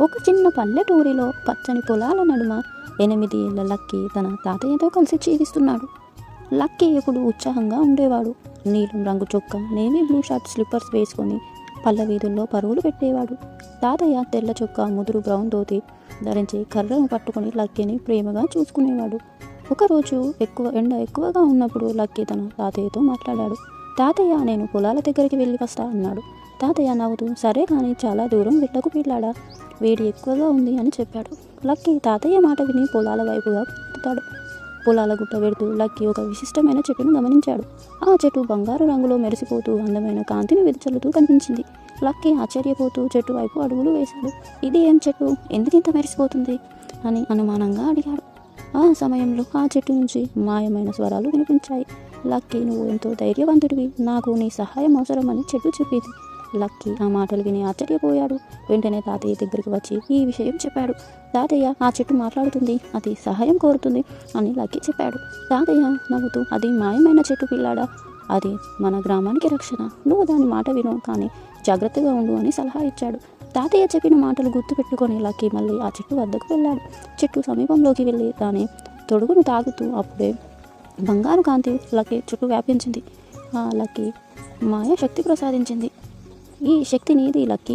ఒక చిన్న పల్లెటూరిలో పచ్చని పొలాల నడుమ 8 ఏళ్ల లక్కీ తన తాతయ్యతో కలిసి జీవిస్తున్నాడు. లక్కీ ఎప్పుడు ఉత్సాహంగా ఉండేవాడు. నీలం రంగు చొక్కా, నేవీ బ్లూ షర్ట్, స్లిప్పర్స్ వేసుకొని పల్లె వీధుల్లో పరుగులు పెట్టేవాడు. తాతయ్య తెల్ల చొక్కా, ముదురు బ్రౌన్ ధోతి ధరించి కర్రను పట్టుకొని లక్కీని ప్రేమగా చూసుకునేవాడు. ఒకరోజు ఎండ ఎక్కువగా ఉన్నప్పుడు లక్కీ తన తాతయ్యతో మాట్లాడాడు. తాతయ్య, నేను పొలాల దగ్గరికి వెళ్ళి వస్తా అన్నాడు. తాతయ్య నవ్వుతూ, సరే కానీ చాలా దూరం వెళ్ళకు పిల్లాడా, వేడి ఎక్కువగా ఉంది అని చెప్పాడు. లక్కీ తాతయ్య మాట విని పొలాల వైపుగా వెళ్తాడు. పొలాల గుట్ట వెడుతూ లక్కీ ఒక విశిష్టమైన చెట్టును గమనించాడు. ఆ చెట్టు బంగారు రంగులో మెరిసిపోతూ అందమైన కాంతిని వెదజల్లుతూ కనిపించింది. లక్కీ ఆశ్చర్యపోతూ చెట్టు వైపు అడుగులు వేశాడు. ఇది ఏం చెట్టు, ఎందుకింత మెరిసిపోతుంది అని అనుమానంగా అడిగాడు. ఆ సమయంలో ఆ చెట్టు నుంచి మాయమైన స్వరాలు వినిపించాయి. లక్కీ, నువ్వు ఎంతో ధైర్యవంతుడివి, నాకు నీ సహాయం అవసరమని చెట్టు చెప్పింది. లక్కీ ఆ మాటలు విని ఆశ్చర్యపోయాడు. వెంటనే తాతయ్య దగ్గరికి వచ్చి ఈ విషయం చెప్పాడు. తాతయ్య, ఆ చెట్టు మాట్లాడుతుంది, అది సహాయం కోరుతుంది అని లక్కీ చెప్పాడు. తాతయ్య నవ్వుతూ, అది మాయమైన చెట్టు పిల్లాడా, అది మన గ్రామానికి రక్షణ, నువ్వు దాని మాట విను, కానీ జాగ్రత్తగా ఉండు అని సలహా ఇచ్చాడు. తాతయ్య చెప్పిన మాటలు గుర్తుపెట్టుకొని లక్కీ మళ్ళీ ఆ చెట్టు వద్దకు వెళ్ళాడు. చెట్టు సమీపంలోకి వెళ్ళి దాని తొడుగును తాగుతూ అప్పుడే బంగారు కాంతి లక్కీ చుట్టూ వ్యాపించింది. ఆ లక్కీ మాయ శక్తి ప్రసాదించింది. ఈ శక్తి నీది లక్కీ,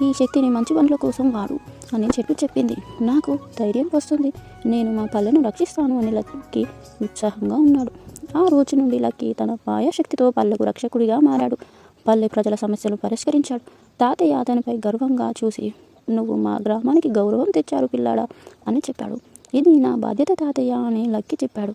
ఈ శక్తిని మంచి పనుల కోసం వాడు అని చెట్టు చెప్పింది. నాకు ధైర్యం వస్తుంది, నేను మా పల్లెను రక్షిస్తాను అని లక్కీ ఉత్సాహంగా ఉన్నాడు. ఆ రోజు నుండి లక్కీ తన మాయా శక్తితో పల్లెకు రక్షకుడిగా మారాడు. పల్లె ప్రజల సమస్యలు పరిష్కరించాడు. తాతయ్య అతనిపై గర్వంగా చూసి, నువ్వు మా గ్రామానికి గౌరవం తెచ్చారు పిల్లాడా అని చెప్పాడు. ఇది నా బాధ్యత తాతయ్య అని లక్కీ చెప్పాడు.